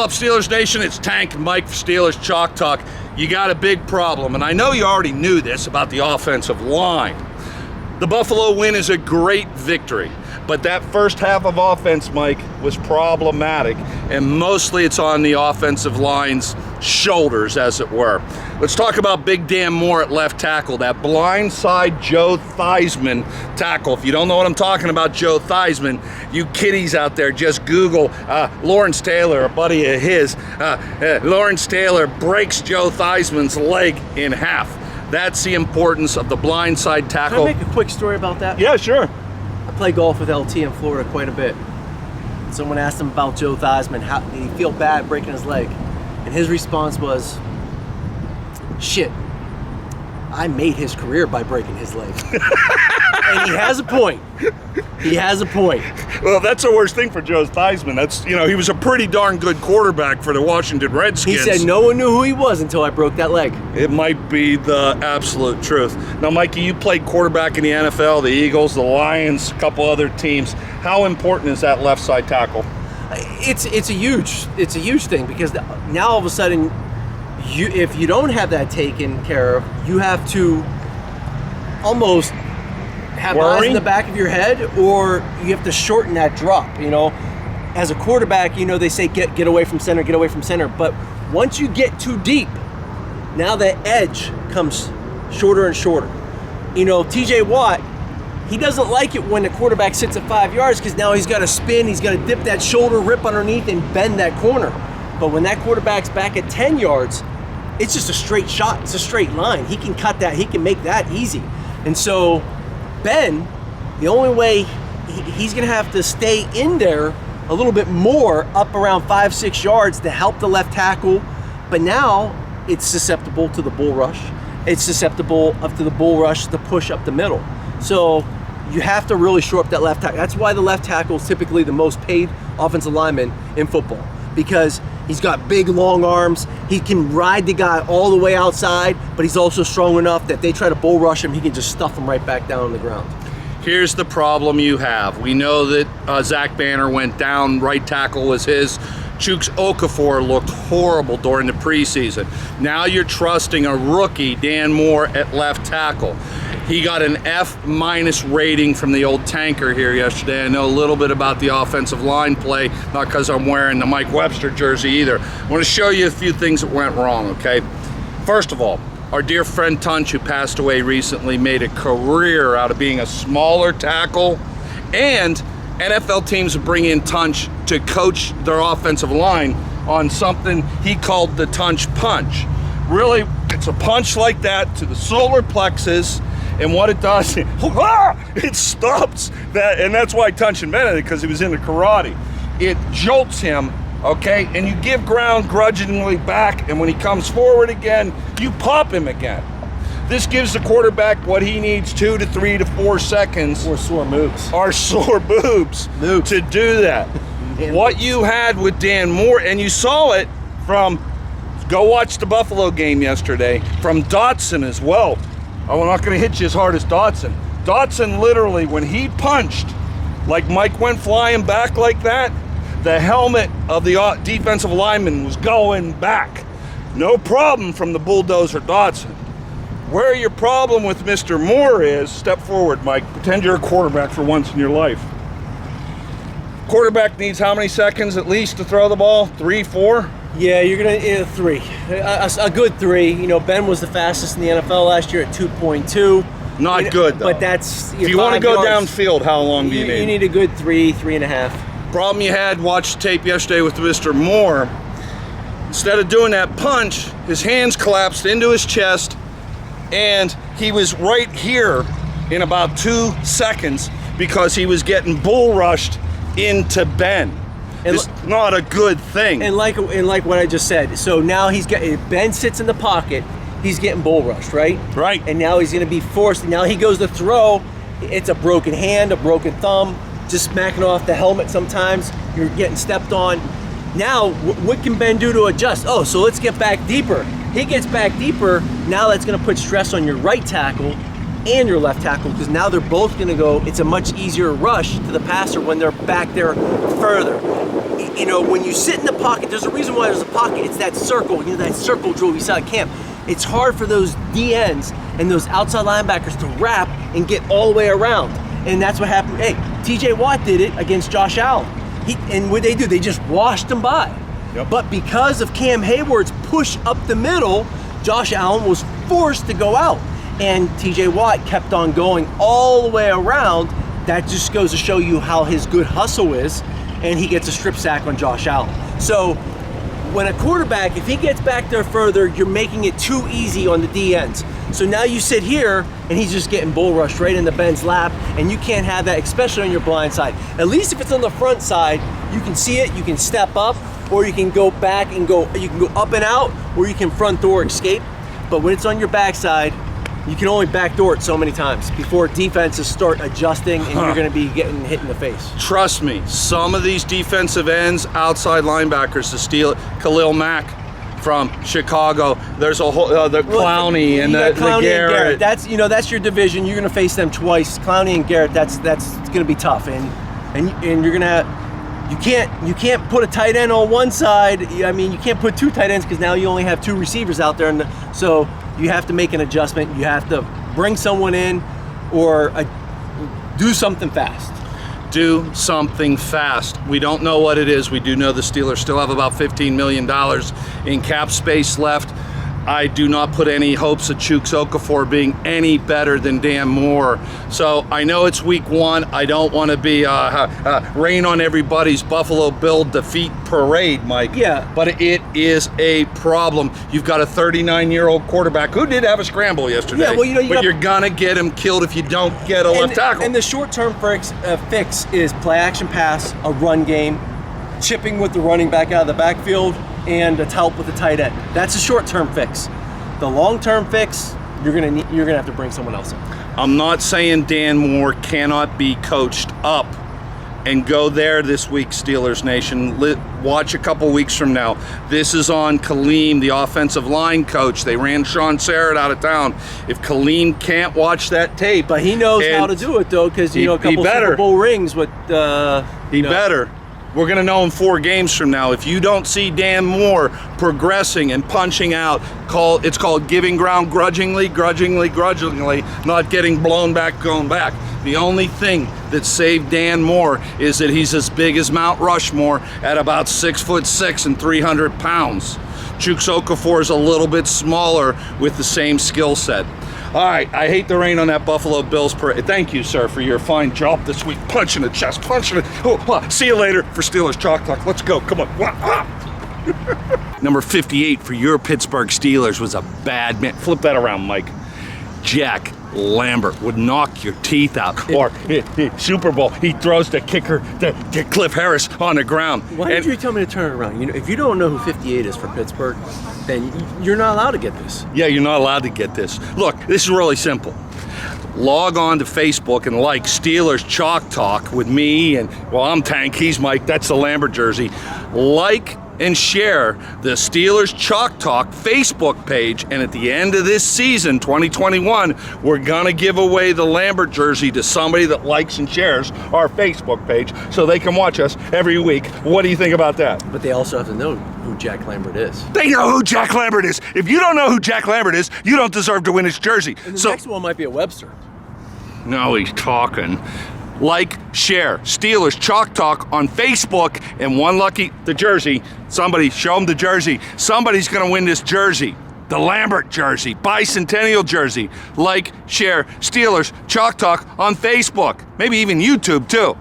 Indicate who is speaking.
Speaker 1: Buckle up, Steelers Nation. It's Tank and Mike for Steelers Chalk Talk. You got a big problem, and I know you already knew this about the offensive line. The Buffalo win is a great victory, but that first half of offense, Mike, was problematic, and mostly it's on the offensive line's shoulders, as it were. Let's talk about Big Dan Moore at left tackle, that blindside Joe Theismann tackle. If you don't know what I'm talking about, Joe Theismann, you kiddies out there, just Google Lawrence Taylor, a buddy of his. Lawrence Taylor breaks Joe Theismann's leg in half. That's the importance of the blindside tackle.
Speaker 2: Can I make a quick story about that?
Speaker 1: Yeah, sure.
Speaker 2: I play golf with LT in Florida quite a bit. Someone asked him about Joe Theismann. How did he feel bad breaking his leg? And his response was, shit, I made his career by breaking his leg. And he has a point. He has a point.
Speaker 1: Well, that's the worst thing for Joe Theismann. That's, you know, he was a pretty darn good quarterback for the Washington Redskins.
Speaker 2: He said no one knew who he was until I broke that leg.
Speaker 1: It might be the absolute truth. Now, Mikey, you played quarterback in the NFL, the Eagles, the Lions, a couple other teams. How important is that left side tackle?
Speaker 2: It's a huge thing, because now all of a sudden, if you don't have that taken care of, you have to almost have eyes in the back of your head, or you have to shorten that drop. You know, as a quarterback, you know, they say get away from center, get away from center. But once you get too deep, now the edge comes shorter and shorter. You know, TJ Watt, he doesn't like it when the quarterback sits at 5 yards, because now he's got to spin, he's got to dip that shoulder, rip underneath, and bend that corner. But when that quarterback's back at 10 yards, it's just a straight shot. It's a straight line. He can cut that. He can make that easy. And so Ben, the only way he's going to have to stay in there a little bit more, up around 5-6 yards, to help the left tackle. But now it's susceptible to the bull rush. It's susceptible up to the bull rush, the push up the middle. So you have to really shore up that left tackle. That's why the left tackle is typically the most paid offensive lineman in football, because he's got big, long arms. He can ride the guy all the way outside, but he's also strong enough that they try to bull rush him, he can just stuff him right back down on the ground.
Speaker 1: Here's the problem you have. We know that Zach Banner went down, right tackle was his. Chuks Okafor looked horrible during the preseason. Now you're trusting a rookie, Dan Moore, at left tackle. He got an F- rating from the old tanker here yesterday. I know a little bit about the offensive line play, not because I'm wearing the Mike Webster jersey either. I want to show you a few things that went wrong, okay? First of all, our dear friend Tunch, who passed away recently, made a career out of being a smaller tackle, and NFL teams would bring in Tunch to coach their offensive line on something he called the Tunch punch. Really, it's a punch like that to the solar plexus, and what it does, it stops that, and that's why Tunch invented it, because he was into karate. It jolts him, okay, and you give ground grudgingly back, and when he comes forward again, you pop him again. This gives the quarterback what he needs, 2 to 3 to 4 seconds.
Speaker 2: Or sore moves.
Speaker 1: Or sore boobs to do that. What you had with Dan Moore, and you saw it from, go watch the Buffalo game yesterday, from Dotson as well. I'm not going to hit you as hard as Dotson. Dotson literally, when he punched, like Mike went flying back like that, the helmet of the defensive lineman was going back. No problem from the bulldozer Dotson. Where your problem with Mr. Moore is, step forward, Mike. Pretend you're a quarterback for once in your life. Quarterback needs how many seconds at least to throw the ball? 3, 4?
Speaker 2: Yeah, you're going to 3. A good 3. You know, Ben was the fastest in the NFL last year at 2.2.
Speaker 1: Not good, though.
Speaker 2: But that's...
Speaker 1: If you want to go downfield, how long do you need?
Speaker 2: You need a good 3, 3.5.
Speaker 1: Problem you had, watched tape yesterday with Mr. Moore. Instead of doing that punch, his hands collapsed into his chest, and he was right here in about 2 seconds because he was getting bull rushed into Ben. It's not a good thing.
Speaker 2: And like what I just said, so now Ben sits in the pocket, he's getting bull rushed, right?
Speaker 1: Right.
Speaker 2: And now he's going to be forced. Now he goes to throw, it's a broken hand, a broken thumb, just smacking off the helmet sometimes. You're getting stepped on. Now, what can Ben do to adjust? Oh, so let's get back deeper. He gets back deeper. Now that's going to put stress on your right tackle and your left tackle, because now they're both going to go. It's a much easier rush to the passer when they're back there further. you know, when you sit in the pocket, there's a reason why there's a pocket. It's that circle, you know, that circle drill we saw at camp. It's hard for those DNs and those outside linebackers to wrap and get all the way around. And that's what happened. Hey, TJ Watt did it against Josh Allen. And what they do, they just washed him by.
Speaker 1: Yep.
Speaker 2: But because of Cam Hayward's push up the middle, Josh Allen was forced to go out. And TJ Watt kept on going all the way around. That just goes to show you how his good hustle is. And he gets a strip sack on Josh Allen. So when a quarterback, if he gets back there further, you're making it too easy on the DNs. So now you sit here and he's just getting bull rushed right into Ben's lap, and you can't have that, especially on your blind side. At least if it's on the front side, you can see it, you can step up, or you can go back and you can go up and out, or you can front door escape. But when it's on your backside, you can only backdoor it so many times before defenses start adjusting and you're going to be getting hit in the face.
Speaker 1: Trust me, some of these defensive ends, outside linebackers to steal it. Khalil Mack from Chicago. There's a whole the Clowney and the Garrett.
Speaker 2: That's, you know, that's your division. You're going to face them twice. Clowney and Garrett. That's going to be tough. And you're going to, you can't put a tight end on one side. I mean, you can't put two tight ends because now you only have two receivers out there, and so you have to make an adjustment. You have to bring someone in or do something fast.
Speaker 1: Do something fast. We don't know what it is. We do know the Steelers still have about $15 million in cap space left. I do not put any hopes of Chuks Okafor being any better than Dan Moore. So I know it's week one. I don't want to be rain on everybody's Buffalo Bill defeat parade, Mike.
Speaker 2: Yeah.
Speaker 1: But it is a problem. You've got a 39-year-old quarterback who did have a scramble yesterday.
Speaker 2: Yeah, well, you know,
Speaker 1: but you're going to get him killed if you don't get a left tackle.
Speaker 2: And the short-term fix is play action pass, a run game, chipping with the running back out of the backfield, and a help with the tight end. That's a short-term fix. The long-term fix, you're gonna have to bring someone else in.
Speaker 1: I'm not saying Dan Moore cannot be coached up, and go there this week, Steelers Nation. Watch a couple weeks from now. This is on Kaleem, the offensive line coach. They ran Sean Sarrett out of town. If Kaleem can't watch that tape,
Speaker 2: but he knows how to do it though, because you know, a couple Super Bowl rings with.
Speaker 1: He better. We're going to know in 4 games from now. If you don't see Dan Moore progressing and punching out, it's called giving ground grudgingly, not getting blown back, going back. The only thing that saved Dan Moore is that he's as big as Mount Rushmore at about 6'6" and 300 pounds. Chuks Okafor is a little bit smaller with the same skill set. All right, I hate the rain on that Buffalo Bills parade. Thank you, sir, for your fine job this week. Punching the chest, punching it. Oh, see you later for Steelers Chalk Talk. Let's go. Come on. Number 58 for your Pittsburgh Steelers was a bad man. Flip that around, Mike. Jack Lambert would knock your teeth out. Or Super Bowl, he throws the kicker to Cliff Harris on the ground.
Speaker 2: Why did you tell me to turn it around? You know, if you don't know who 58 is for Pittsburgh, then you're not allowed to get this.
Speaker 1: Yeah, you're not allowed to get this. Look, this is really simple. Log on to Facebook and like Steelers Chalk Talk with me and, well, I'm Tank, he's Mike, that's the Lambert jersey. Like and share the Steelers Chalk Talk Facebook page, and at the end of this season, 2021, we're gonna give away the Lambert jersey to somebody that likes and shares our Facebook page so they can watch us every week. What do you think about that?
Speaker 2: But they also have to know who Jack Lambert is.
Speaker 1: They know who Jack Lambert is. If you don't know who Jack Lambert is, you don't deserve to win his jersey.
Speaker 2: And the next one might be a Webster.
Speaker 1: No, he's talking. Like, share, Steelers Chalk Talk on Facebook, and one lucky, the jersey, somebody show them the jersey. Somebody's gonna win this jersey, the Lambert jersey, bicentennial jersey. Like, share, Steelers Chalk Talk on Facebook, maybe even YouTube too.